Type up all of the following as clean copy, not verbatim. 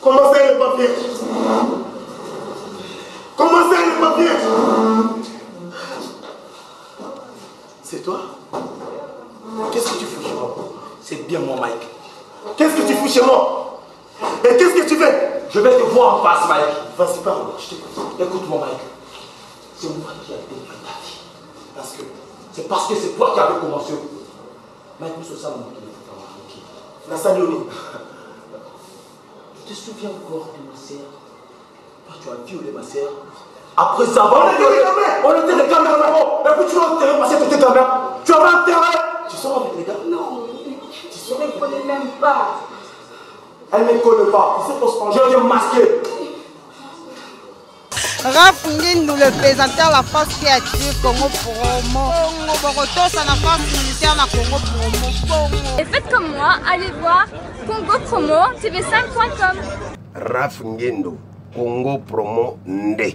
Comment ça, les papiers? Comment ça, les papiers? C'est toi? Qu'est-ce que tu fous chez moi? C'est bien moi, Mike. Qu'est-ce que tu fous chez moi? Et qu'est-ce que tu fais? Je vais te voir en face, Mike. Vas-y, parle, je t'écoute. Écoute-moi, Mike. C'est moi qui ai détruit ta vie. Parce que c'est toi qui avais commencé. Mike, nous sommes ça, mon qui est tranquille. La Salioni. Tu te souviens encore de ma sœur? Tu as violé ma sœur. Après avoir... On était les gamins, et puis tu as enterré parce que tu étais gamin. Tu avais enterré. Tu sors avec les gars? Non, je ne les connais même pas. Elle ne me connaît pas. Je l'ai masqué. Raph Ngindu, le présentateur la force créative Congo Promo. Ça la force militaire na Congo Promo. Et faites comme moi, allez voir Congo Promo tv5.com. Raph Ngindu, Congo Promo Nde.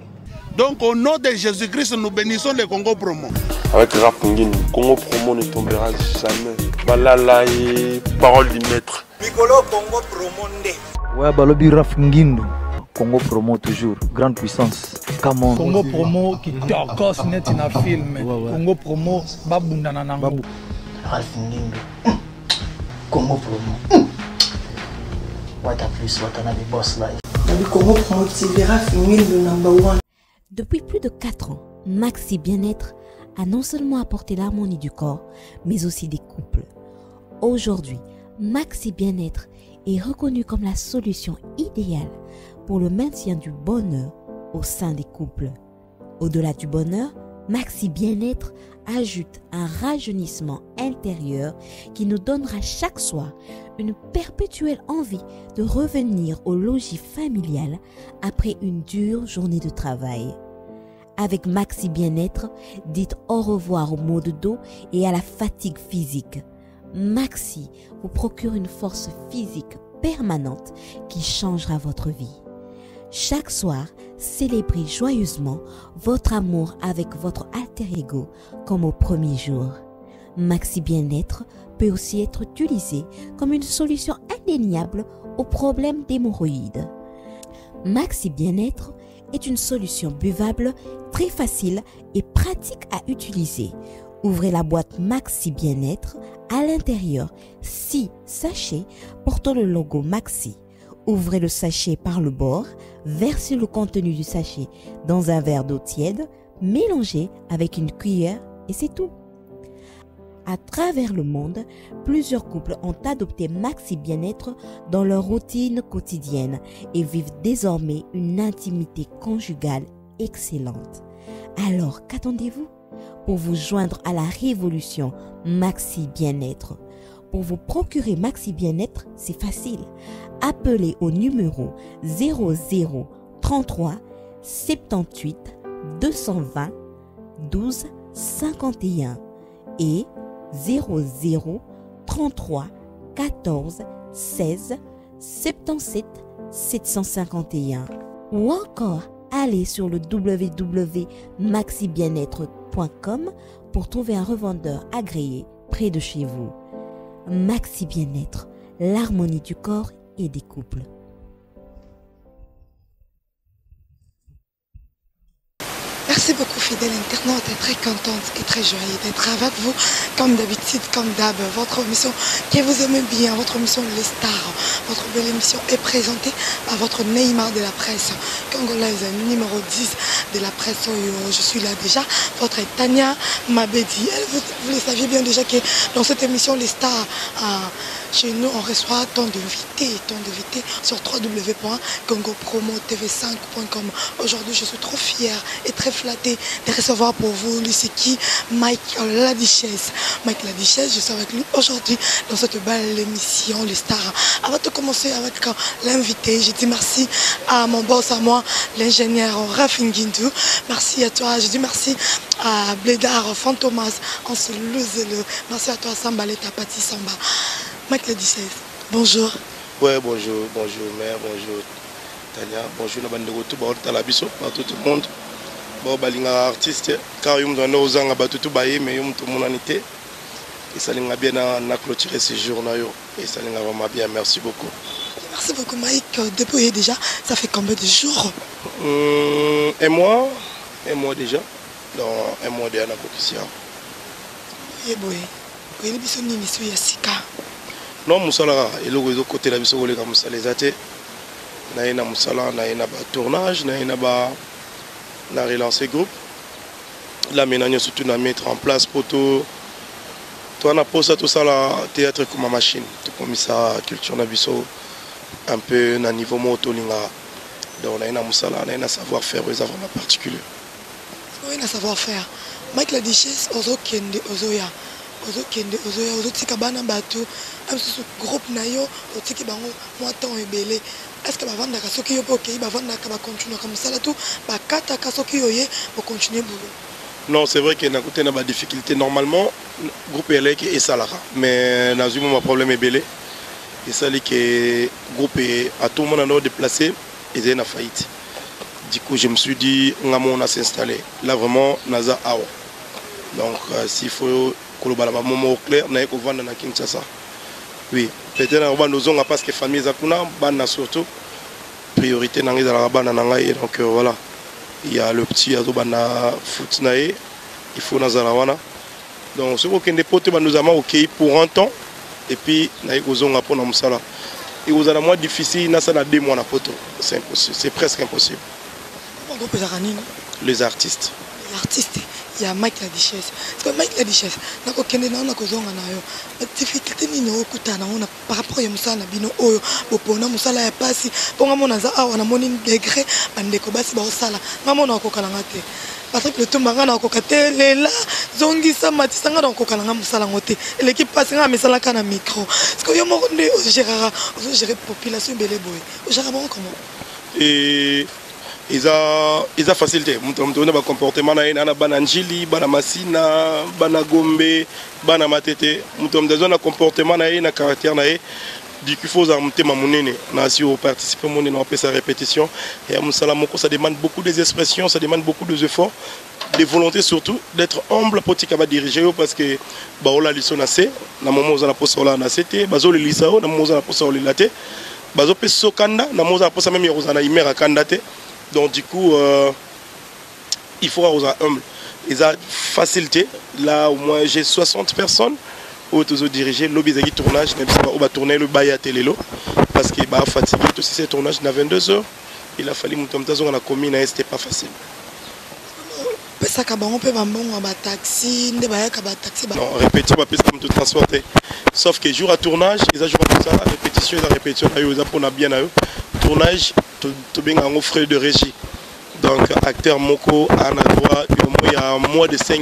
Donc au nom de Jésus-Christ, nous bénissons le Congo Promo. Avec Raph Ngindu, Congo Promo ne tombera jamais. Balala et parole du maître. Piccolo Congo Promo Nde. Ouais, balobi Raph Ngindu. Congo Promo toujours, grande puissance. Come Congo Promo qui torcos net in a film. Congo Promo babundana nango. Raph Ngindu. Congo Promo. What a plus, what a nabi boss life. Congo Promo TV, Raph Ngindu #1. Depuis plus de 4 ans, Maxi Bien-être a non seulement apporté l'harmonie du corps, mais aussi des couples. Aujourd'hui, Maxi Bien-être est reconnu comme la solution idéale pour le maintien du bonheur au sein des couples. Au-delà du bonheur, Maxi Bien-être ajoute un rajeunissement intérieur qui nous donnera chaque soir une perpétuelle envie de revenir au logis familial après une dure journée de travail. Avec Maxi Bien-être, dites au revoir au maux de dos et à la fatigue physique. Maxi vous procure une force physique permanente qui changera votre vie. Chaque soir, célébrez joyeusement votre amour avec votre alter ego comme au premier jour. Maxi Bien-être peut aussi être utilisé comme une solution indéniable aux problèmes d'hémorroïdes. Maxi Bien-être est une solution buvable, très facile et pratique à utiliser. Ouvrez la boîte Maxi Bien-être. À l'intérieur, 6 sachets portant le logo Maxi. Ouvrez le sachet par le bord, versez le contenu du sachet dans un verre d'eau tiède, mélangez avec une cuillère et c'est tout. À travers le monde, plusieurs couples ont adopté Maxi Bien-être dans leur routine quotidienne et vivent désormais une intimité conjugale excellente. Alors, qu'attendez-vous pour vous joindre à la révolution Maxi Bien-être? Pour vous procurer Maxi Bien-être, c'est facile. Appelez au numéro 00 33 78 220 12 51 et 00 33 14 16 77 751 ou encore allez sur le www.maxibienêtre.com pour trouver un revendeur agréé près de chez vous. Maxi Bien-être, l'harmonie du corps et des couples. Merci beaucoup fidèles internautes, et très contente et très joyeuse d'être avec vous comme d'habitude, comme d'hab. Votre émission que vous aimez bien, votre émission Les Stars, votre belle émission est présentée par votre Neymar de la presse congolaise, numéro 10 de la presse. Je suis là déjà, votre Tania Mabedi. Vous le saviez bien déjà que dans cette émission Les Stars, chez nous, on reçoit tant d'invités sur www.congopromotv5.com. Aujourd'hui, je suis trop fière et très flattée de recevoir pour vous Lucie Mike Ladichesse. Mike Ladichesse, je suis avec lui aujourd'hui dans cette belle émission Les Stars. Avant de commencer avec l'invité, je dis merci à mon boss, à moi, l'ingénieur Raph Ngindu. Merci à toi, je dis merci à Blédard Fantomas, en se lose-le. Merci à toi, Samba Tapati Samba. Mike Ladichesse, bonjour. Ouais, bonjour mère, bonjour Tania, bonjour la bande de retour, bonjour Talabiso, tout le monde. Bon, balinga artiste, car yum dans nos ans, tout baillé, mais yum tout mon anité. Et ça linga bien à clôturer ces jours-là, et ça linga vraiment bien, merci beaucoup. Merci beaucoup Mike. Depuis déjà, ça fait combien de jours? Un mois déjà. Dans un mois déjà, on a beaucoup. Et boy, il y a des personnes qui sont ici. Non, Moussala, et le côté de la Bissau, les Moussala, les athées. Naïna Moussala, naïna tournage, naïna na relancer groupe. Là maintenant surtout na mettre en place pour tout. Toi na pose tout ça là théâtre comme machine. Tout comme ça culture na Bissau un peu na niveau moto linga. Donc naïna Moussala, naïna savoir faire les avant particulier. Oui, na savoir faire. Mike la Duchesse ozo kende ozoya. Ozo kende ozoya ozo tika bana bato. Am ce groupe na yo otiki bango moi temps ebelé. Est-ce que bavanda ka soki yo poké bavanda ka ba continuer comme ça là tout ba kata ka soki yo ye pour continuer boulot. Non, c'est vrai qu'il y a des difficultés. Normalement, le groupe est salara. Mais dans un problème est belé. Et ça, le groupe est à tout le monde déplacé et il est en faillite. Du coup, je me suis dit, on a s'installer. Là, vraiment, Naza Awa. Donc, s'il faut que le moment clair, on a qu'on vendre dans Kinshasa. Oui, peut-être que nous avons parce que la famille Zakuna, surtout, priorité dans les Arabes. Donc, voilà. Il y a le petit Azobana Foutnae, il faut Nazarawana. Donc, ce qu'on a potes nous avons OK pour un temps, et puis nous avons pour Namsala. Et vous avez moins difficile, nous avons 2 mois à poto. C'est impossible, c'est presque impossible. Les artistes. Les artistes, il y a Mike la Duchesse. Parce que Mike la Duchesse, nous avons la difficulté par rapport à Moussala Bino Oyo, pour Moussala ya pasi, pour moi naza awa na moni degré bandeko basi ba osala. Ngamo na kokalangate. Patrick le tombanga na kokate lela zongisa matisanga na kokalanga Moussala ngote. L'équipe passe nga mesala kana micro. Parce que yo mo ndé o gérer population belé boy. O gérer bon comment? Et ils ont facilité. Nous avons un comportement na bananjili, banamasina, banagombe, banamatete. Nous avons un comportement na caractère na. Du coup, il faut arrêter ma monnaie. Nous participer mon on fait sa répétition. Et ça demande beaucoup d'expressions, ça demande beaucoup d'efforts, de volonté surtout, d'être humble pour diriger parce que la leçon a c'est, la moment où on a posé la nacete, bazo le lisao, la moment où on a posé le latte, bazo pe sokanda, la moment où on a posé même on a imer à kandate. Donc du coup, il faut être humble. Ils ont facilité. Là, au moins, j'ai 60 personnes où ils ont dirigé le lobby de tournage. On va tourner le bail à télélo. Parce qu'il va fatiguer tout ce tournage à 22 h. Il a fallu que nous la commune, c'était pas facile. Non, répétition, on peut tout transporter. Sauf que jour à tournage, ils ont joué à ça, la répétition, ils ont répétition, ils ont bien à eux. Tournage, tout bien en frais de régie. Donc, acteur Moko a un droit, il y a moins de $5.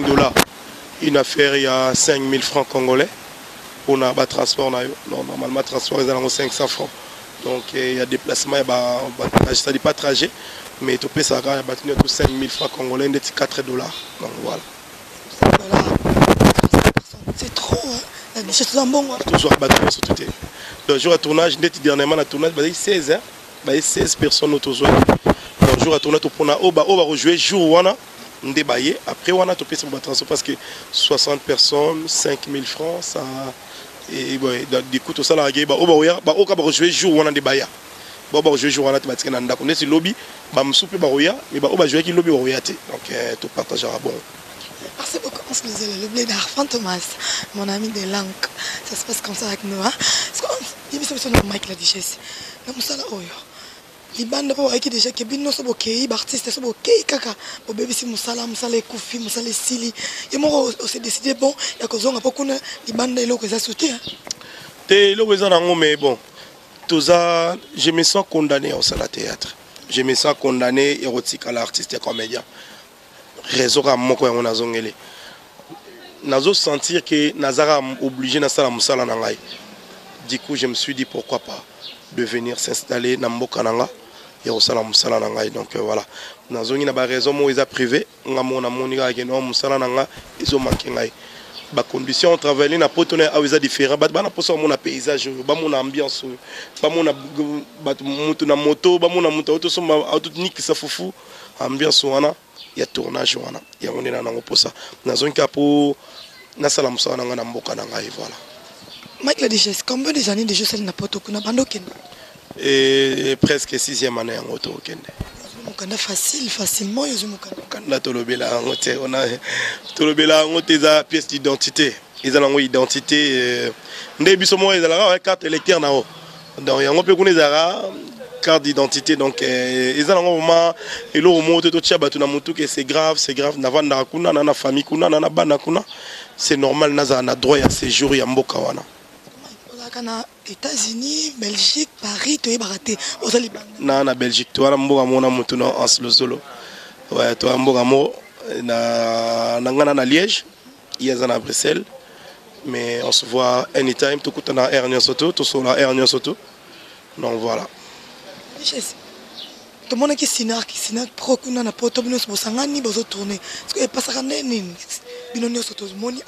Une affaire, il y a 5 000 francs congolais. On a un transport, normalement, le transport, ils ont 500 francs. Donc, il y a déplacement, ça ne dit pas trajet, mais tout peut ça, il y a 5 000 francs congolais, il y a $4. Donc, voilà. C'est trop, hein? La chose bon. Toujours abattu sur tout. Le jour à tournage, dernièrement, le tournage, il y a 16 ans. 16 personnes autour de le jour à tourner pour rejouer jour après on a topé sur transport parce que 60 personnes 5 000 francs ça et du coup tout ça là on va rejouer jour on a des baya on va rejouer jour on a thématique nanda on est sur lobby me souper baroya mais on va jouer qui lobby baroyate donc tout partagera bon. Merci beaucoup, le blé d'Arfan Thomas, mon ami de langue. Ça se passe comme ça avec nous. Parce qu'il y a des Mike la Duchesse. La Moussala Oyo. Les bandes qui déjà qui bien sont ok, artistes sont ok, kaka. Pour bébé si Moussala Koufi, Moussala Sili. Et moi on s'est décidé bon, il y a que on a pas connu les bandes là que ça sauté. T'es là où ils mais bon, tout ça, je me sens condamné au salle théâtre. Je me sens condamné érotique à l'artiste et comédien. Raison à mon coin on a zongé. Nazo sentir que Nazara obligé na sala Moussala nangai. Du coup je me suis dit pourquoi pas de venir s'installer dans Mboka nanga et au sala Moussala nangai. Donc voilà. Nazo ni na ba raison mo isa privé ngamo na monika ke no Moussala nanga ils ont manqué ngai. Ba condition travailler na potone a isa différent ba na poso mo na paysage ba mo na ambiance ba mo na ba mutu na moto ba mo na mutu auto so auto niki sa fufu ambiance wana. Il y a tournage, il y a un peu pour ça. Nous avons un capot, nous avons un Mboka. Voilà. Mike la Duchesse, combien d'années de jeux ça n'a pas tout qu'on a bandoké? et presque 6e année en auto Kende. Mukanda facilement yozu mukanda. Kanda tolobela ngote on a tolobela ngote za pièce d'identité. Ils ont une identité ndé biso mo ezala carte électeur na o. Donc yango pe kuna ezala carte d'identité donc ils ont vraiment et lo mo to tcha batu na mutu que c'est grave na vanda kuna na famille kuna na bana kuna c'est normal naza na droit ya séjour ya mboka wana. Kana États-Unis, Belgique, Paris, tu es baraté. Na Belgique, tu as mboka mona mutu na Oslo. Ouais, tu as mboka mo na Liège, il y a à Bruxelles. Mais on se voit anytime, tout le temps à Air Soto, tout sur la Air Soto. Donc voilà. Tout le monde qui sinar pro kuna na poto bino bosangani bozo tourner. Est-ce que pas ça nini bino soto moni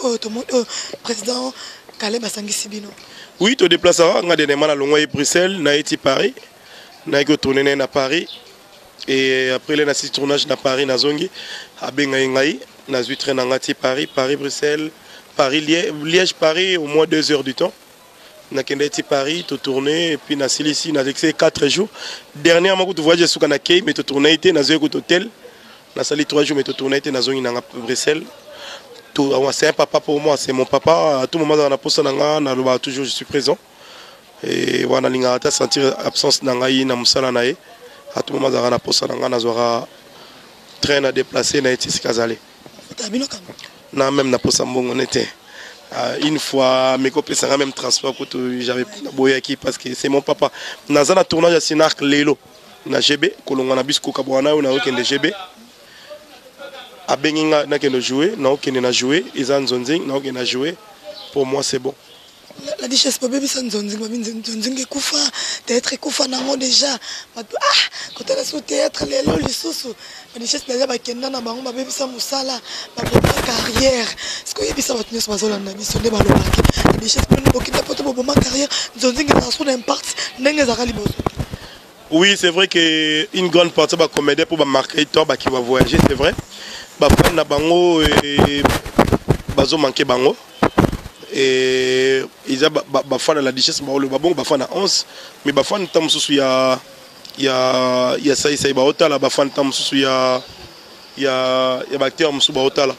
président Caleb Asangisi bino. Oui, tu déplaceras on a des à Longwa Bruxelles, na été Paris. Na été tourner na Paris et après les nassi tournage na Paris na zongi a benga ngai na zuitre na ngati Paris Bruxelles. Paris, Liège, Paris, au moins 2 heures du temps. On a été Paris, tu tourné, et puis on a ici, on a fait 4 jours. Dernièrement, tu vois, j'ai suis à Key, mais tu tourné, tu as un hôtel. On a sali 3 jours, mais tu tourné, tu as un Bruxelles. C'est un papa pour moi, c'est mon papa. À tout moment, on a posé toujours, je suis présent. Et voilà, on a senti l'absence d'Angaï, dans Moussalanaï. À tout moment, on a posé on a train à déplacer, on a été casé. Non, même na Posambon, on était une fois, mes copains, c'est même transport que j'avais boyaki parce que c'est mon papa. Dans un tournage à Sinark Lelo, na GB, Kolonga na Bisco Kabouana, on a aucun de GB. À Benginga, n'a qu'à jouer, n'a aucun à jouer, Izan Zonzing, n'a aucun à jouer. Pour moi, c'est bon. La duchesse baby sans Zonzing Koufa, théâtre Koufa nango déjà. Ah, quand elle est sous théâtre, les lots, les sous. La duchesse d'ailleurs, Kenda na bango, baby sans Moussala, ma carrière. Ce que ça va tenir sur ma zone en ami, sonner par le bac. La duchesse peut nous bouquiner pour tout ma carrière. Zonzing est en son impact, n'est-ce pas libre. Oui, c'est vrai qu'une grande partie va comédie pour marquer le temps qui va voyager, c'est vrai. Bafan na bango et bazo manquer bango. Et ils ont bafan la duchesse le babon bafan à 11 mais bafan tam susu ya ça ba hotala bafan tam susu ya bacteur musu ba hotala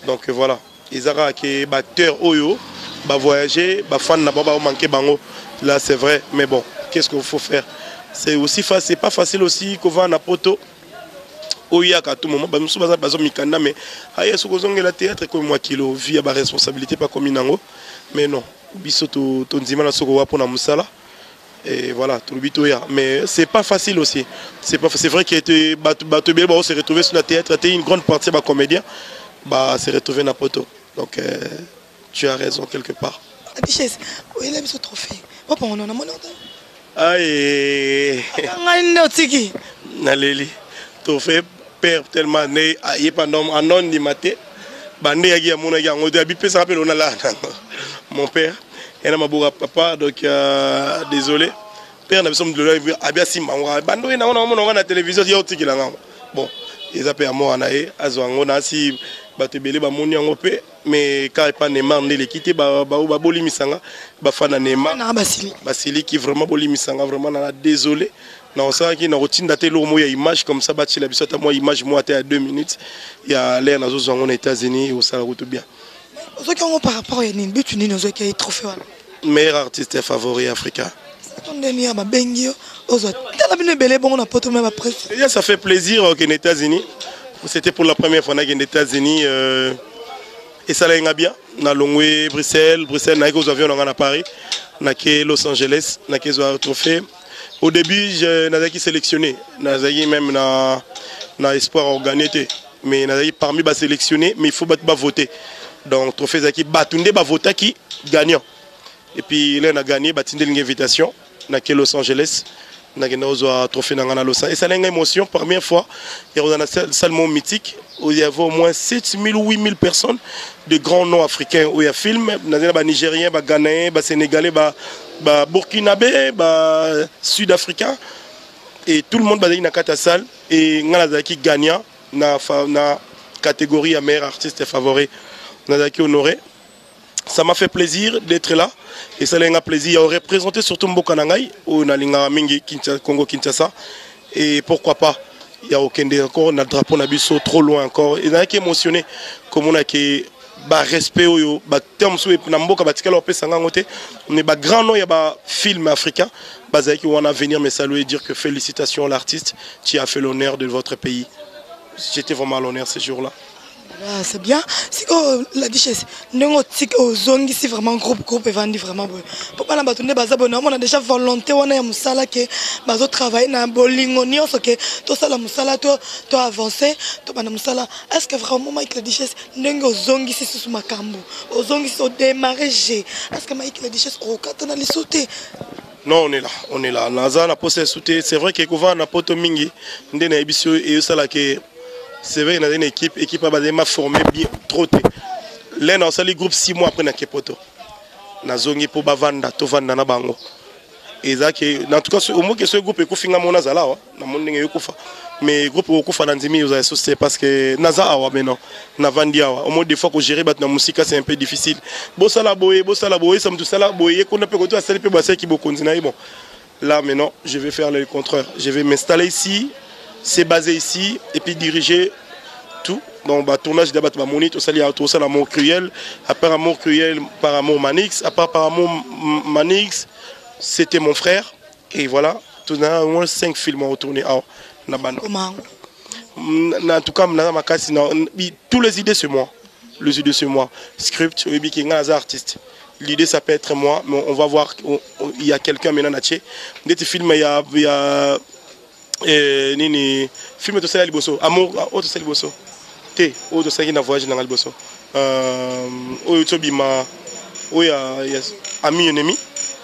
donc voilà ils ont que bacteur oyo ba voyager bafan na baba manquer bango là c'est vrai mais bon qu'est-ce qu'il faut faire c'est aussi c'est pas facile aussi qu'on va na poto oya à tout moment bamusu bazo mikanda mais aya sokozonge la théâtre comme moi kilo via ba responsabilité pas comme inango. Mais non, biso to nzima na soko wa pona musala et voilà, tout le bitoya. Mais c'est pas facile aussi. C'est vrai qu'il était Batobé bah se retrouver sur la théâtre, était une grande partie bah comédien, bah se retrouver na poto. Donc tu as raison quelque part. Duchesse, où est ce trophée? Papa on en a mon ordre. Aïe. Ngani na leli. Trophée père tellement né aïe pendant un an di maté. Bande yagi ya mona yango de abi pesa rappel on a là. Mon père, et là ma papa donc désolé. Père n'a besoin de le abia simba. Bando ina on a télévision ya otiki la ngam. Bon, ils appellent à moi anae azwango na si batebele ba moni yango pe mais quand pas Neymar ne les quitter ba boli misanga ba fana Neymar na Basili qui vraiment boli misanga vraiment na désolé. Non, ça qui n'a routine daté l'homme il y a image comme ça bâti la bisota moi image moi à 2 minutes il y a l'air dans aux États-Unis où ça route bien. Ceux qui ont par rapport à une but une nous qui trophée meilleur artiste favori africain. Ça fait plaisir qu'aux États-Unis. C'était pour la première fois aux États-Unis et ça l'a bien. Na Longwe, Bruxelles, na aux avions à Paris, na Los Angeles, na un trophée. Au début, j'ai sélectionné, j'ai même na espoir organisé, mais j'ai parmi les sélectionnés, mais il faut voter. Donc trophée Zaki Batunde voter qui gagnant. Et puis là on a gagné Batunde l'invitation na Los Angeles. On a gagné un trophée dans Los Angeles. Et ça a une émotion, première fois, il y a une salle mythique où il y avait au moins 7000 ou 8000 personnes de grands noms africains où il y a film, les Nigériens, les Ghanéens, les Sénégalais, les Burkinabés, les Sud-Africains. Et tout le monde est dans la salle. Et on a gagnant dans la catégorie meilleur artiste favori. On a honoré. ça m'a fait plaisir d'être là. Et ça m'a plaisir de représenter surtout Mboka Nangai, au Nalinga Mingi, Congo Kinshasa. Et pourquoi pas, il y a aucun des encore, notre drapeau n'a pas trop loin encore. Et il y a qui émotionné, comme on a qui respect, terme sous Mboka, on est grand nom, il y a film africain, qui vont venir me saluer et dire que félicitations l'artiste, tu as fait l'honneur de votre pays. J'étais vraiment à l'honneur ce jour-là. C'est bien. C'est que la duchesse, nous avons ici vraiment groupe et vendu vraiment. Pour pas on a déjà volonté, on a musala que bazo travailler na bolingo ni on que tout ça la musala toi avancer, toi bana musala. Est-ce que vraiment Mike la duchesse nous avons ici sous makambo, ozongi au démarrer. Est-ce que Mike la duchesse au katana les sauter? Non, on est là. Naza na posé sauter. C'est vrai que Kova na poto mingi, ndena ebisio et ça là que c'est vrai, il y a une équipe a formé bien trop. Là, on a le groupe 6 mois après Nakepoto. Na zongi pour bavanda, to vanda na bango. Et ça en tout cas, au moins que ce groupe est confiné à mon azala, na mon ndenge yokufa. Mais groupe yokufa dans 10 000 aux associés parce que naza awa maintenant, na vandi awa. Au moins des fois que gérer bat na musique c'est un peu difficile. Bossala boye, ça me tout ça là boye, qu'on a peu côté à celle peu basé qui beaucoup continue bon. Là maintenant, je vais faire le contraire. Je vais m'installer ici. C'est basé ici et puis diriger tout. Donc, tournage d'abord ma monite, tout ça l'amour cruel. Après amour cruel, par amour Manix. Après par amour Manix, c'était mon frère. Et voilà, tout a au moins 5 films à tourner. Comment? En tout cas, tous les idées c'est moi. Les idées c'est moi. Script, artiste. L'idée ça peut être moi, mais on va voir. Il y a quelqu'un maintenant. Des films, il y a nini film to sala liboso amour auto sala liboso te auto sala na voyage na liboso oyo to bima oya ami ennemi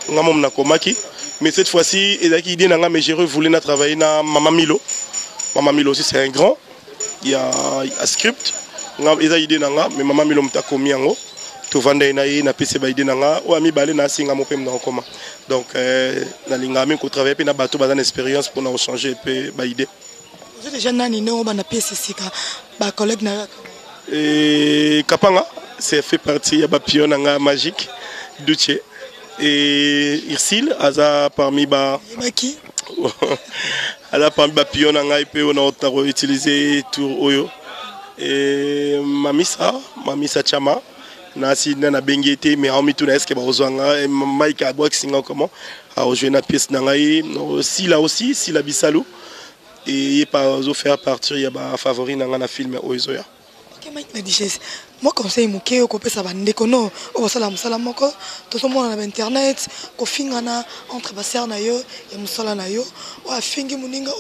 ngamom na komaki mais cette fois-ci ezaki idée nanga mais j'ai voulu na travailler na Mama Milo aussi c'est un grand il y a script ngam eza idée nanga mais Mama Milo mtakomi yango to vanda na ye na pese ba idée nanga o ami balé na singa mo pem na koma. Donc, na lingami ko travailler pe na bato bazana expérience pour na changer pe ba idée. Vous déjà nani no ba na pièce sika ba collègue na et Kapanga c'est fait partie ya ba pion nga magique Duche et Irsil aza parmi ba qui ala parmi ba pion nga pe on a utilisé tour oyo et Mamisa Chama nasi na bengete mais en mituna est-ce que ba ozanga Mike a boxing comment a jouer na pièce na ngai si là aussi si la bisalou et pas faire partir ya ba favori na na film oizoya. OK Mike na duchesse moi conseil muke ko pesa bande kono o sala musala moko to so mona na internet ko fingana entre baser na yo ya musala na yo o afingi muninga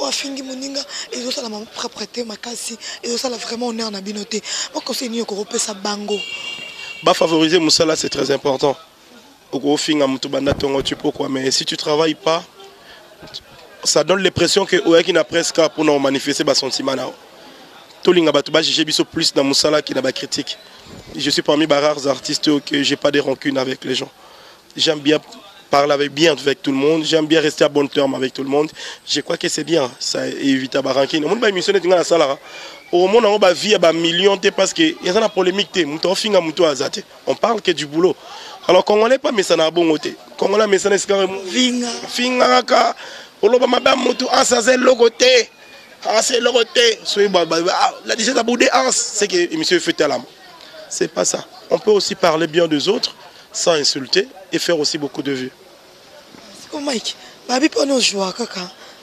et zo sala ma propreté makasi et zo sala vraiment honneur na binoté moi conseil ni ko pesa bango. Favoriser Moussala, c'est très important. Mais si tu ne travailles pas, ça donne l'impression que tu n'a presque pour nous manifester des sentiments. J'ai plus dans Moussala qui n'a pas critique. Je suis parmi les rares artistes que je n'ai pas de rancune avec les gens. J'aime bien parler bien avec tout le monde. J'aime bien rester à bon terme avec tout le monde. Je crois que c'est bien. Ça évite la rancune. Au monde on va vivre à millions parce que il y a une polémique on parle que du boulot alors congolais pas mais ça n'a bon côté congolais mais ça n'est pas finga ka oloba maba mutu asa c'est logoté c'est logoté la dichesse a boudé c'est que monsieur fait l'âme c'est pas ça on peut aussi parler bien des autres sans insulter et faire aussi beaucoup de vues. C'est comme Mike babi pour nous jouer kaka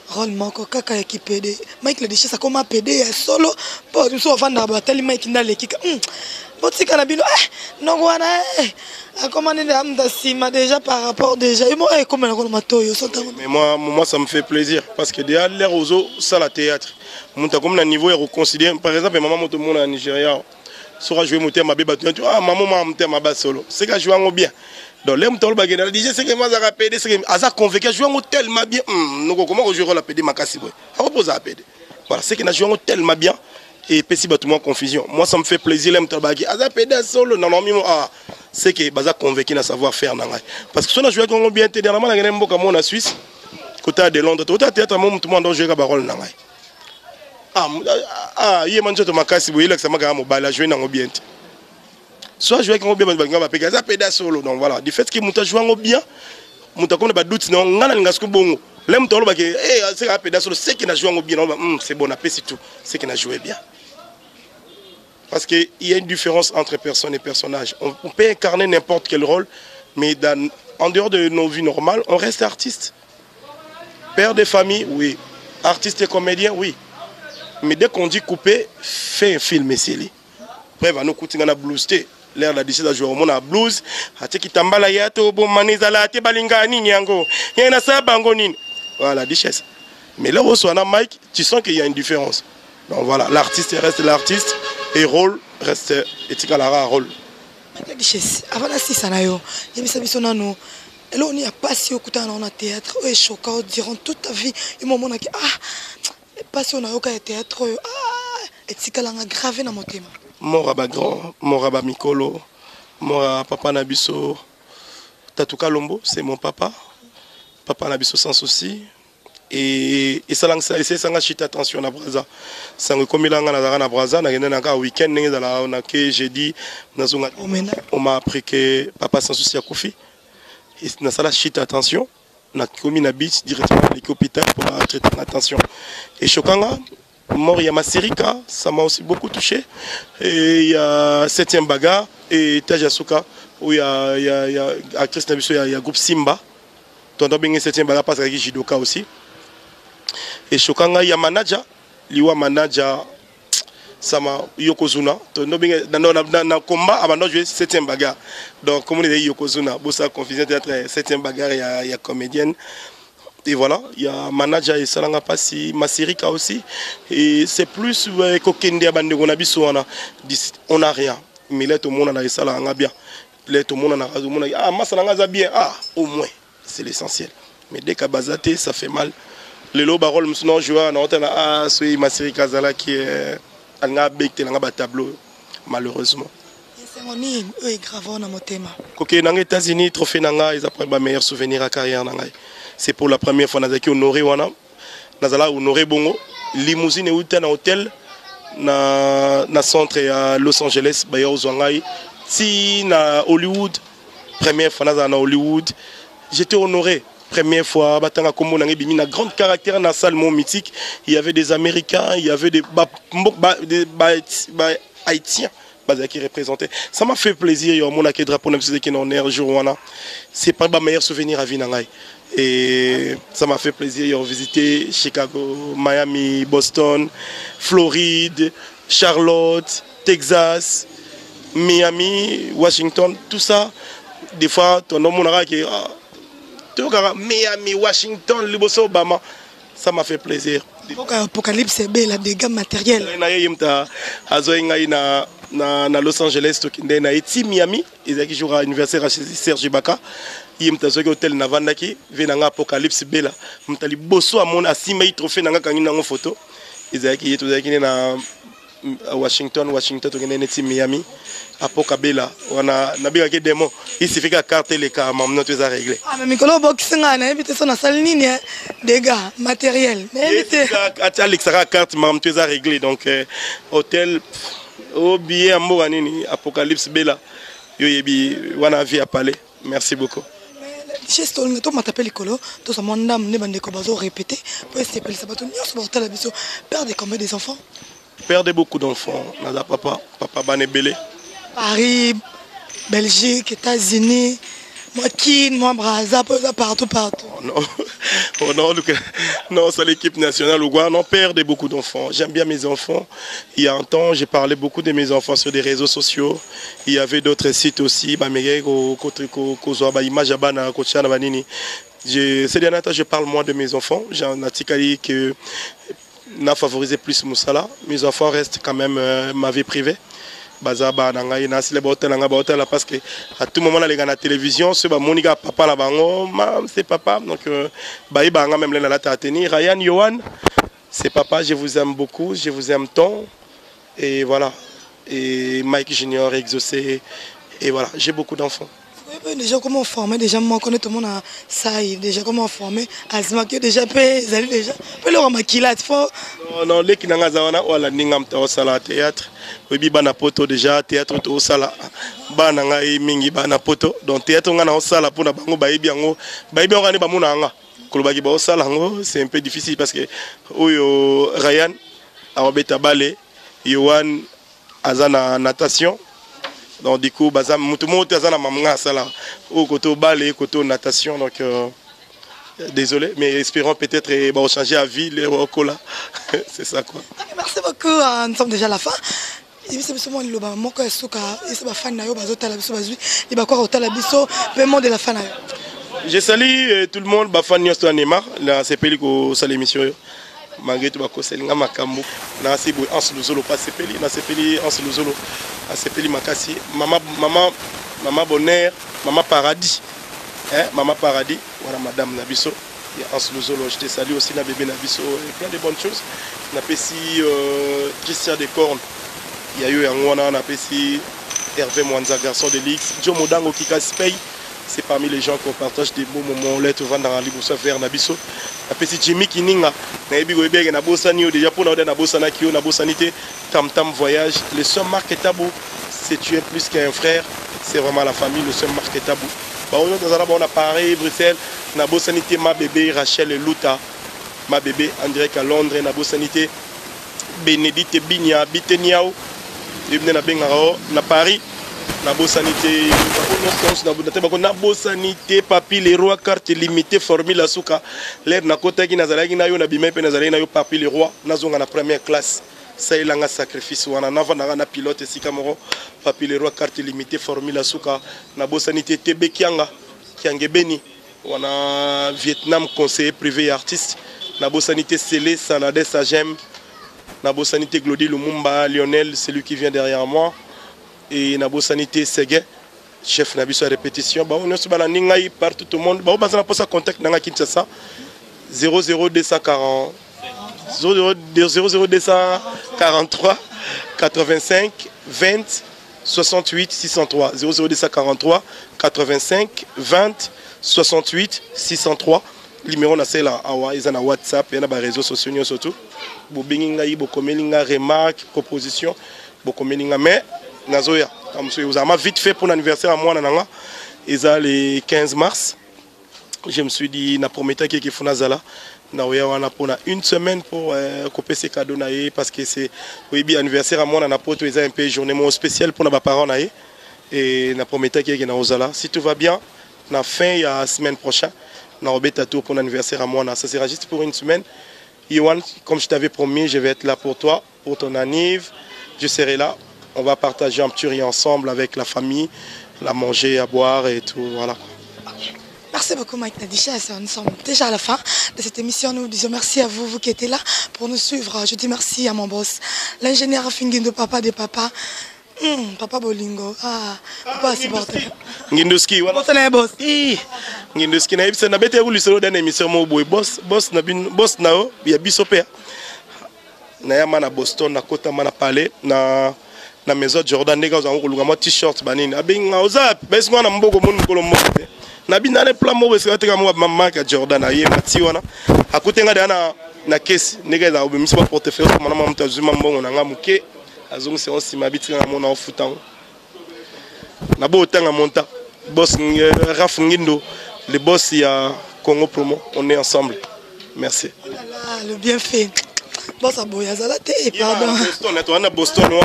rôle moko kaka qui PD Mike le duchesse comme PD solo pour nous vendre batali Mike dans l'équipe botika na bino non wana comment on est sima déjà par rapport déjà moi comme on matoyo mais moi ça me fait plaisir parce que déjà l'air aux autres ça la théâtre mon ta comme na niveau est reconsidéré par exemple maman moto mon en Nigeria sera jouer monter ma bébé maman m'a monter ma basse solo c'est que jouer bien. Donc, les gens qui disent que moi, je PD, c'est que convaincu, je joue tellement bien. Donc, comment je joue la PD, ma casse, on repose à PD. Voilà, c'est que je joue tellement bien et puis si tout le monde confusion. Moi, ça me fait plaisir, les gens PD solo, non, c'est que je convaincu de savoir faire. Parce que si on a joué bien, dernièrement, on a beaucoup en Suisse, côté de Londres, tout le théâtre, tout le monde a joué à Barol. Il y a un ma casse, il y a un joué bien. soit jouer avec bien, ça pédale solo. Donc voilà, du fait que Mouta joue bien, Mouta comme des doutes, non, on a un gasco bon. L'aime tout le monde, c'est un pédale solo, c'est qu'il a joué bien, c'est bon, c'est tout, c'est qu'il a joué bien. Parce qu'il y a une différence entre personne et personnage. On peut incarner n'importe quel rôle, mais en dehors de nos vies normales, on reste artiste. Père de famille, oui. Artiste et comédien, oui. Mais dès qu'on dit couper, fais un film, ici. Après, va nous coûter un blues. L'air de la décision de jouer au monde à blues. Voilà, Duchesse. Mais là où on a Mike, tu sens qu'il y a une différence. Donc voilà, l'artiste reste l'artiste et rôle reste Etikalara rôle. Duchesse, avant la sisanayo, il y a des personnes et là on y a passé au côté dans le théâtre, et choquant durant toute ta vie, il m'a dit ah, passion au théâtre, ah, Etikalara gravé dans mon thème. Mon rabat grand, mon rabat Mikolo, mon papa Nabiso, Tatouka Lombo, c'est mon papa. Papa Nabiso sans souci. Et ça c'est ça chita attention à Braza. Ça comme il a na Braza, na un week-end j'ai dit on m'a appris que papa sans souci a Koufi. Et na ça chita attention, na commis na beach directement à l'hôpital pour traiter attention. Et choquant mort il y a Masirika, ça m'a aussi beaucoup touché. Et il y a 7e bagarre et Tajasuka où il y a actrice Nabiso, il y a groupe Simba. Tonton Bengue 7e bagarre parce qu'il y a Jidoka aussi. Et Shokanga ya manager, liwa manager sama Yokozuna. Dans combat avant de jouer 7e bagarre. Donc comme on dit Yokozuna, bossa confusion d'être 7e bagarre il y a comédienne. Et voilà, il y a manager et Salanga Passi, Masirika aussi. Et c'est plus Kokende Abande Gonabiso on a rien. Mais là tout le monde a Salanga bien. Là tout le monde a ah Masalanga bien. Ah au moins, c'est l'essentiel. Mais dès qu'à Bazaté, ça fait mal. Le lot barol maintenant jouer en hôtel à celui Masiri Kazala qui est un becté dans un tableau malheureusement. C'est mon île, eux ils gravent dans mon thème. Quand on est aux États-Unis, trophée nanga, ils apprennent ma meilleur souvenir à carrière nanga. C'est pour la première fois que honoré wana, nazala honoré bongo, limousine ou un hôtel na centre à Los Angeles, bayo zwangai, si na Hollywood, première fois na Hollywood, j'étais honoré. Première fois, comme on a un grand caractère dans la salle mythique, il y avait des Américains, il y avait des Haïtiens qui représentaient. Ça m'a fait plaisir, il y a un drapeau qui est en air jour. C'est pas le meilleur souvenir à vie. Et ça m'a fait plaisir, ils ont visité Chicago, Miami, Boston, Floride, Charlotte, Texas, Miami, Washington, tout ça. Des fois, ton nom qui Miami, Washington, Liboso, Obama, ça m'a fait plaisir. Apocalypse, c'est belle, la dégâts matériels. Na Los Angeles, Miami, ils ont joué à l'université à Serge Ibaka. Ils ont joué à l'hôtel Navandaki, ils ont Apocalypse Bella. Ils ont bossé à mon assimé trophée dans une photo. Ils ont joué à Washington, Miami. Apocabella, on a des démons. Il suffit qu'à carter les cas, maintenant tu as réglé. Ah, mais Mikolo Boxing a invité son salle ligne, dégâts matériels. Mais Alex a carte, maintenant tu as réglé. Donc, hôtel, au billet à Moranini, Apocalypse Bella, Yoyebi, Wana vie à Palais. Merci beaucoup. Chez Stone, tu m'as tapé l'écolo, tout ça, mon âme, ne bande de répété, pour essayer de sabaton, supporter la biseau, perdre combien des enfants? Perdre beaucoup d'enfants, Nada papa Banebele. Paris, Belgique, États-Unis, moi Kin, moi Brazza, partout. Oh non, c'est l'équipe nationale Ougouane, on perd beaucoup d'enfants. J'aime bien mes enfants. Il y a un temps, j'ai parlé beaucoup de mes enfants sur des réseaux sociaux. Il y avait d'autres sites aussi. Ces derniers temps, je parle moins de mes enfants. J'ai un article qui n'a favorisé plus Moussala. Mes enfants restent quand même ma vie privée. Bazaba nangai na sile botel nanga botel parce que à tout moment là les gars à la télévision c'est ba monika papa la bango c'est papa donc baï banga même là la tenir Ryan Yohan c'est papa, je vous aime beaucoup, je vous aime tant et voilà et Mike Junior exaucé et voilà j'ai beaucoup d'enfants. Déjà comment former, déjà moi connais tout le monde à ça, déjà comment former, Azma qui déjà peut, déjà peut le remarquer faut. Non, les qui n'ont pas wala ningam ta au sala théâtre, oui bana poto déjà théâtre au sala, bana ngai mingi bana poto, donc théâtre on a au sala pour na bango baibi on a ni bamuna anga, kolobaki ba au sala ngo c'est un peu difficile parce que oyo Ryan a obeta ballet, Yohan azana natation. Donc du coup, tout le monde est au côté ballet, côté natation. Donc désolé, mais espérons peut-être changer à vie les cola. C'est ça quoi. Merci beaucoup. Nous sommes déjà à la fin. Je salue tout le monde, Bafan Nyosto Neymar, c'est peli ko sale émission. Malgré tout bakoselinga makambo na sibo Anse Luzolo pas sepeli na sepeli Anse Luzolo a sepeli makasi mama bonheur mama paradis mama paradis voilà madame Nabiso et Anse Luzolo je te salue aussi na bébé Nabiso et plein de bonnes choses na pesi Christian de Corne il y a eu un on a pesi Hervé Mwanza garçon de l'X Joe Modango Kika Spey. C'est parmi les gens qu'on partage des beaux moments. Là, tu vas dans la Liboussa vers Nabiso. Après, c'est Jimmy Kininga. Nabigo na Bossani, déjà pour na Bossana Kyo, na Bossanité, Tam Tam Voyage. Le seul Marc et Tabou, c'est tu es plus qu'un frère. C'est vraiment la famille, le seul Marc et Tabou. On a Paris, Bruxelles, na Bossanité, ma bébé, Rachel et Luta. Ma bébé, en direct à Londres, na Bossanité, Bénédicte Bigna, Biteniao. Et na Bengaro, na Paris. Na Bossanité, na Bossanité, papi les rois carte limitée formule souka. L'air na kota qui nazalaki na yo na bimé pe nazalaki na yo papi les rois nazonga na première classe. Ça il a un sacrifice wana na pilote sikamoro papi les rois carte limitée formule souka. Na Bossanité Tebe Kianga Beni wana Vietnam conseiller privé et artiste. Na Bossanité Célé Sanade Sagem. Na Bossanité Glody Lumumba Lionel, celui qui vient derrière moi. Et Nabo Sanité Ségué, chef Nabiso à répétition. On est sur Ningaï partout tout le monde. On a un contact dans Kinshasa 00240 00243 85 20 68 603 00243 85 20 68 603. Numéro na cela ils ont WhatsApp, il y a des réseaux sociaux surtout. Bobingaï, bokomelinga remarque, proposition, bokomelinga mais Nazoya, vous avez vite fait pour l'anniversaire à moi, ils ont le 15 mars. Je me suis dit, na prometa qui faut nazala, naoya wana pour une semaine pour couper ces cadeaux naé parce que c'est oui bien anniversaire à moi na poto ils ont un peu journée spéciale pour nos parents naé et na prometa qui est na ozala. Si tout va bien, na fin il y a semaine prochaine, na obeta tour pour l'anniversaire à moi, ça sera juste pour une semaine. Yohan, comme je t'avais promis, je vais être là pour toi, pour ton anniv, je serai là. On va partager un petit riz ensemble avec la famille, la manger, à boire et tout, voilà. Merci beaucoup Mike Nadichesse, nous sommes déjà à la fin de cette émission. Nous disons merci à vous, vous qui étiez là pour nous suivre. Je dis merci à mon boss, l'ingénieur Fingindo, papa des papas. Papa Bolingo, papa supporter. Nginduski, voilà. Boss. Nginduski, na ibisa na bete uli solo dana émission mo boy boss nao ya bisope. Na ya mana Boston na kota mana palais na maison Jordan nega za ngoluga mo t-shirt banini abinga ozap bes ngwana mboko mun kolombo na bina le plan mo bes ka mo mama ka Jordan aye mati wana akutenga dana na kesi nega za obimisi ba portefeuille ko mama mtazuma mbongo na ngamuke azongi se on sima bitika na mona ofutango na bo tanga monta boss Raf Ngindo le boss ya Congo Promo on est ensemble merci. Le bienfait boss aboya zalate pardon Boston to na Boston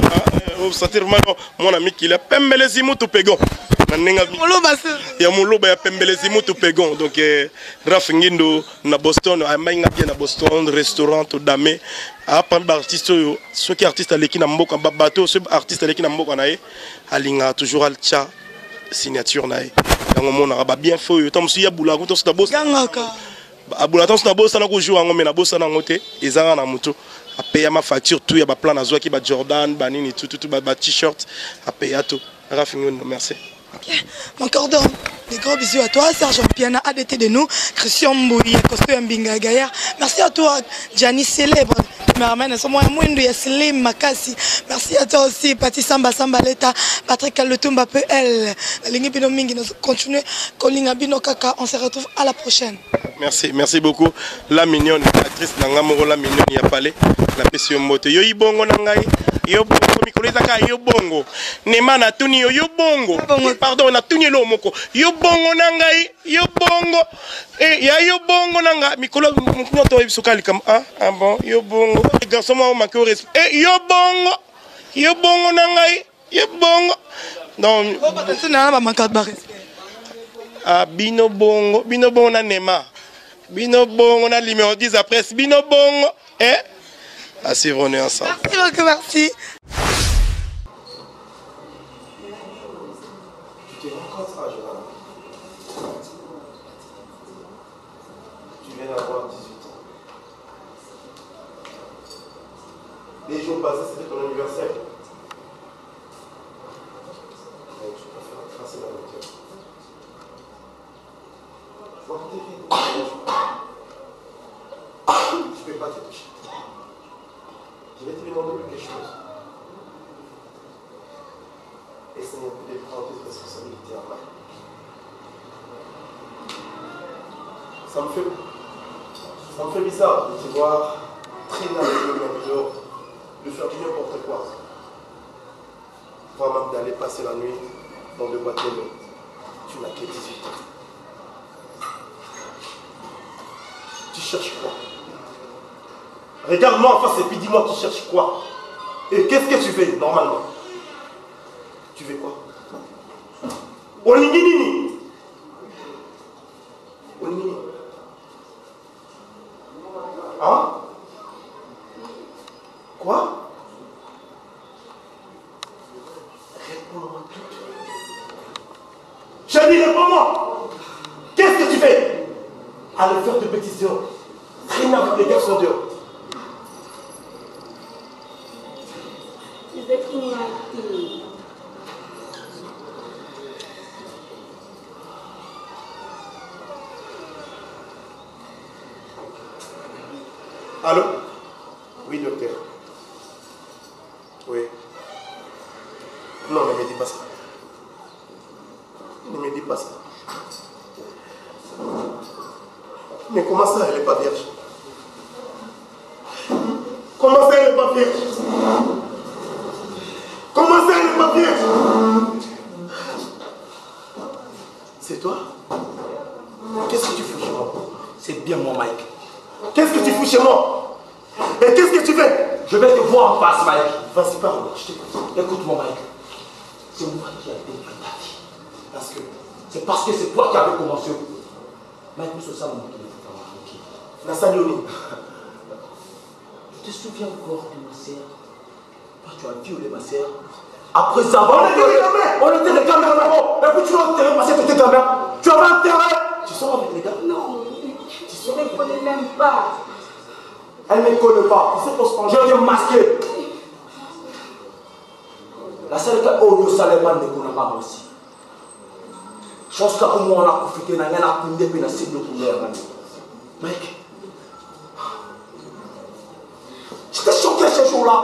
on sentir mal mon ami qui la pembelezi mutu pegon na ninga ya muloba ya pembelezi mutu pegon donc Raf Ngindo na Boston amainga bien na Boston restaurant to dame a pan artiste ceux qui artiste aleki na mboka bateau ceux artiste aleki na mboka na ye alinga toujours alcha signature na ye yango mona ba bien fo yo tom su ya bula ko to sta boss gangaka abula to sta boss na ko jouer ngo me na boss na ngote ezanga na mutu a payer ma facture tout ya ba plan na zo ki ba Jordan banini tout ba t-shirt a payer tout Raf Ngindo merci. Mon cordon, des gros bisous à toi, Serge Piana, ADT de nous, Christian Mbouy, Costo Mbinga Gaillard. Merci à toi, Gianni Célèbre, qui me ramène à ce moment où il y a Slim Makassi. Merci à toi aussi, Pati Samba Sambaleta, Patrick Kalotumba, PL. Continuez. On se retrouve à la prochaine. Merci beaucoup. La mignonne, actrice Nangamoro, la mignonne, il y a parlé. La passion moto. Yo ibongo nangai. Yo bongo mikolo zaka yo bongo. Nema na tuni yo bongo. Pardon, na tuni lo moko. Yo bongo nangai. Yo bongo. Eh ya yo bongo nanga mikolo nyoto ibsukali kam ah bon yo bongo. Garçon ma manque au respect. Eh yo bongo. Yo bongo nangai. Yo bongo. Non. Ah bino bongo na Nema. Bino bongo na numéro 10 après bino bongo. Eh à suivre, on est ensemble. Merci beaucoup, merci. Tu te rencontres à Johanna. Tu viens d'avoir 18 ans. Les jours passés, c'était ton anniversaire. Donc, tu préfères tracer la voiture. Tu ne peux pas te toucher. Je vais te demander quelque chose. Essaye un peu de prendre tes responsabilités en main. Ça me fait bizarre de te voir traîner avec le mec dehors, de faire du n'importe quoi. Voire même d'aller passer la nuit dans des boîtes de nuit. Tu n'as que 18 ans. Tu cherches quoi? Regarde-moi en face et puis dis-moi tu cherches quoi? Et qu'est-ce que tu fais normalement? Tu fais quoi? Olinginini. Olinginini. Hein? Quoi? Réponds-moi tout. J'ai dit réponds-moi. Qu'est-ce que tu fais? Aller faire de pétitions. Traîner avec les garçons dehors. Allô? Oui, docteur. Oui. Non, ne me dis pas ça. Ne me dis pas ça. Mais comment ça, elle n'est pas vierge? Comment ça, elle n'est pas vierge? Comment ça, elle n'est pas vierge? C'est toi? Qu'est-ce que tu fous chez moi? C'est bien mon Mike. Qu'est-ce que tu fous chez moi? Et qu'est-ce que tu fais? Je vais te voir en face, Mike. Vas-y, parle, je t'écoute. Écoute-moi, Mike. C'est moi qui ai détruit ta vie. Parce que c'est toi qui avais commencé. Mike, nous sommes ça, mon qui la Salioni. Tu te souviens encore de ma sœur? Toi, tu as violé ma sœur. Après ça, on était les caméras. Et puis tu vas enterrer ma sœur, tu étais caméra. Tu avais enterré. Tu sors avec les gars? Non, je ne les connais même pas. Elle ne me connaît pas. Tu sais qu'on se prend. Je vais masquer. La seule que Oyo Saleman ne connaît pas moi aussi. Je pense qu'à moi on a profité, on a rien à prendre depuis la cible de couleur. Mec, j'étais choqué ce jour-là.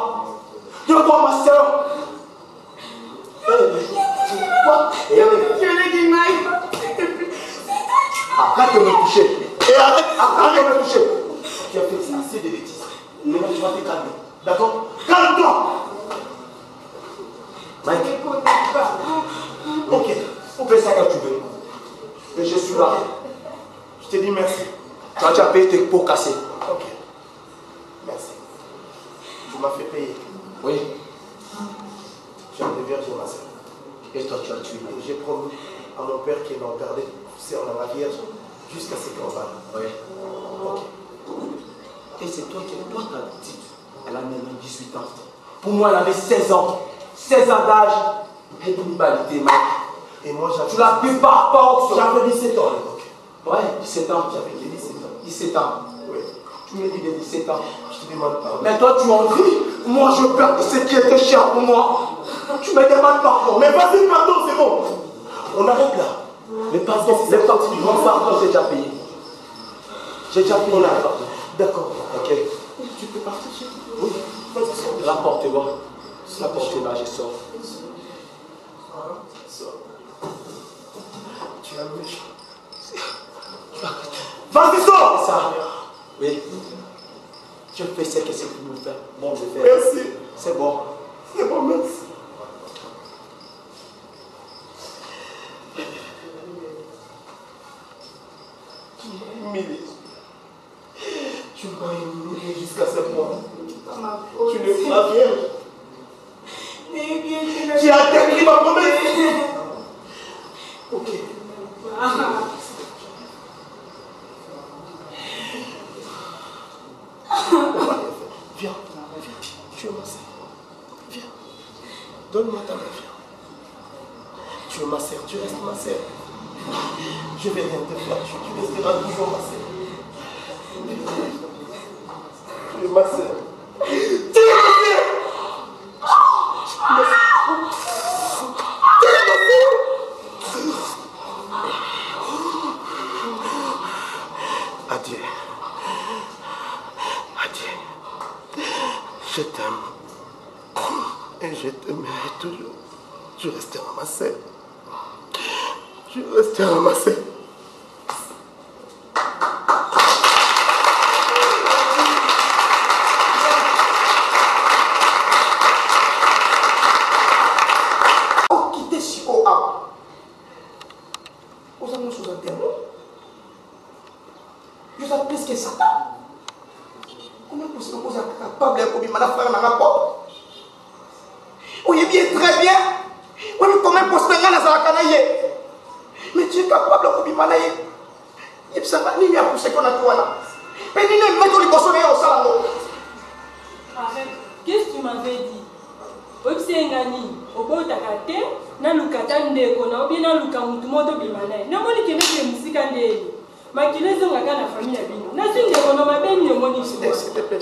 Je vois ma soeur. Quoi? Je l'ai dit, Mike. Arrête de me toucher. Et arrête de me toucher. Tu as fait assez de bêtises. Maintenant tu vas te calmer. D'accord? Calme-toi. Mike, Je ne connais pas. ok, fais ça quand tu veux. Et je suis là. Je te dis merci. Tu as déjà payé tes pots cassés. Ok. Merci. Tu m'as fait payer. Oui. Tu as dévergé ma soeur. Et toi tu as tué. Et j'ai promis à mon père qu'il m'a gardé dans la Vierge jusqu'à ce qu'on va. Oui. Ok. Et c'est toi qui as dit. Elle a même 18 ans. Pour moi, elle avait 16 ans. 16 ans d'âge. Et d'invalidité, Mike. Et moi j'avais. Tu l'as pris par force. J'avais 17 ans à l'époque. Ouais, 17 ans. J'avais 17 ans. 17 ans. Oui. Tu me dis de 17 ans. Je te demande pardon. Mais toi, tu en ris. Moi, je perds ce qui était cher pour moi. Tu me demandes pardon. Mais vas-y, pardon, c'est bon. On arrête là. Les pardons, mon pardon, j'ai déjà payé. J'ai déjà payé la pardon. D'accord. Ok. Tu peux partir chez toi? Oui. Vas-y, Rapporte-moi. La porte est là, je sors. Tu es un méchant. Vas-y, sors! Ça. Oui. Je fais ce que c'est pour nous faire. Bon, je fais. Merci. C'est bon. C'est bon, merci. Humilié. Tu m'as humilié jusqu'à ce point. Tu ne m'as rien. Tu as terminé ma promesse. Ok. Viens, tu es ma sœur. Viens. Donne-moi ta main, viens. Tu es ma sœur, tu restes ma sœur. Je vais rien te faire, tu resteras toujours ma sœur. Tu es ma sœur. Tu es ma sœur. Adieu. Adieu. Je t'aime. Et je t'aimerai toujours. Je resterai ma sœur. Je resterai ma sœur. Quitter si haut à. Vous avez sous un terme. Je suis plus que Satan. Comment vous êtes capable de faire un frère dans ma porte? Oui, bien, très bien. Oui, mais comment vous êtes capable de faire un mais tu es capable de faire un et puis ça va ni à pousser qu'on a tout là. Mais ni même mettre les cochons au salon. Arrête. Qu'est-ce que tu m'avais dit? Obsengani, obotakate, na lukata ndeko na obina luka mutu moto bimanaye. Na moni kene ke musika ndeli. Makilezo ngaka na famille ya bino. Na singe kono mabeni ne moni s'il te plaît.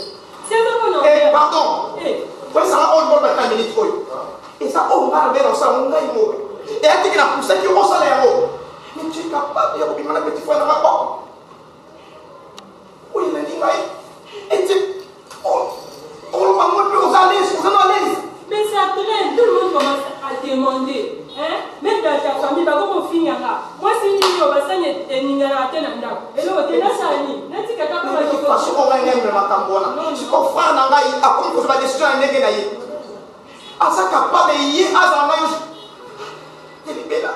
C'est ça qu'on a. Eh pardon. Ouais ça va on va pas minute quoi. Et ça on va vers ça on va y mourir. Et à dire la pousse qui on ça là. Mais tu es capable de faire un petit frère dans ma porte. Oui, il a dit et tu on va moins plus aux l'aise, aux à l'aise. Mais ça traîne, tout le monde commence à demander. Hein? Même dans ta famille, comment finir là? Moi, si nous sommes à et nous sommes à et là, on est là, ça y est. De toute façon, on va y aller, si ton frère n'a pas eu, à quoi vous avez décidé de aller? À ça, capable de y aller, à ça, je vais là.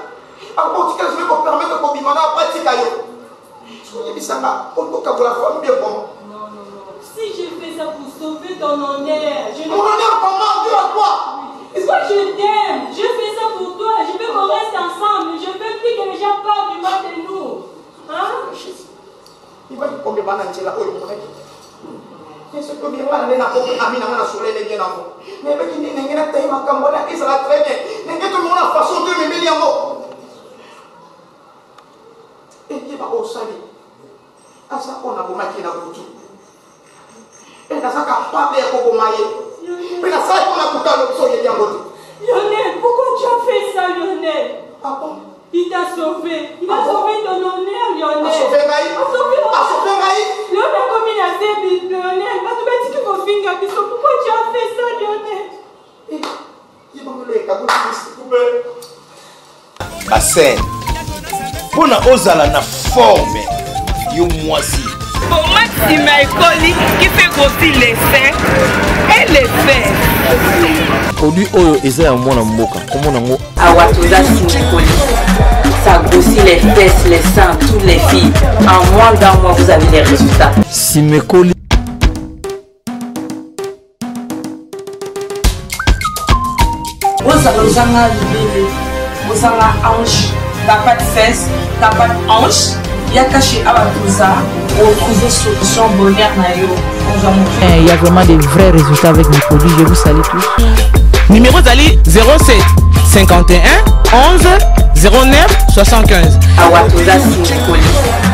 À quoi tu veux me permettre de me pratiquer? Je dis ça, on peut la famille bien comment? Si je fais ça pour sauver ton honneur, je mon honneur comment? Dieu à toi? Moi je t'aime, je fais ça pour toi, je veux qu'on reste ensemble, je veux plus que les gens parlent du mal de nous. Hein? Il va dire combien de là, oh mon mec. C'est ce que bien mal n'a pas ami n'a pas sur les bien avant. Mais avec une n'est pas taille ma cambola et ça va très bien. N'est pas tout le monde a façon de me mêler en mots. Et il va au salut. À ça on a beau maquiller la boutique. Et ça capable de commailler. Mais ça on a coupé le sol et bien bon. Lionel, pourquoi tu as fait ça, Lionel? Ah bon? Il t'a sauvé. Il a sauvé ton honneur, Lionel. A sauvé Maï? A sauvé Maï? Lionel, comme il a fait, Lionel. Quand tu m'as dit qu'il faut finir, pourquoi tu as fait ça, Lionel? Il va me le cabouler, s'il vous plaît. Bassin. Pour ozala na forme, yo moisi. Pour Maxime Ekoli qui fait grossir les seins et les fesses. Produit Oyo eza ya mwana mboka. Comment nango? Awatoza Ekoli. Ça grossit les fesses, les seins, toutes les filles. En moins d'un mois, vous avez les résultats. Simekoli. Vous avez la hanche, t'as pas de fesses, t'as pas de hanche. Il y a caché à Abatoza pour trouver solution bonheur. Il y a vraiment des vrais résultats avec mes produits. Je vous salue tous. Numéro d'Ali 07 51 11 09 75. Awatoza Ekoli.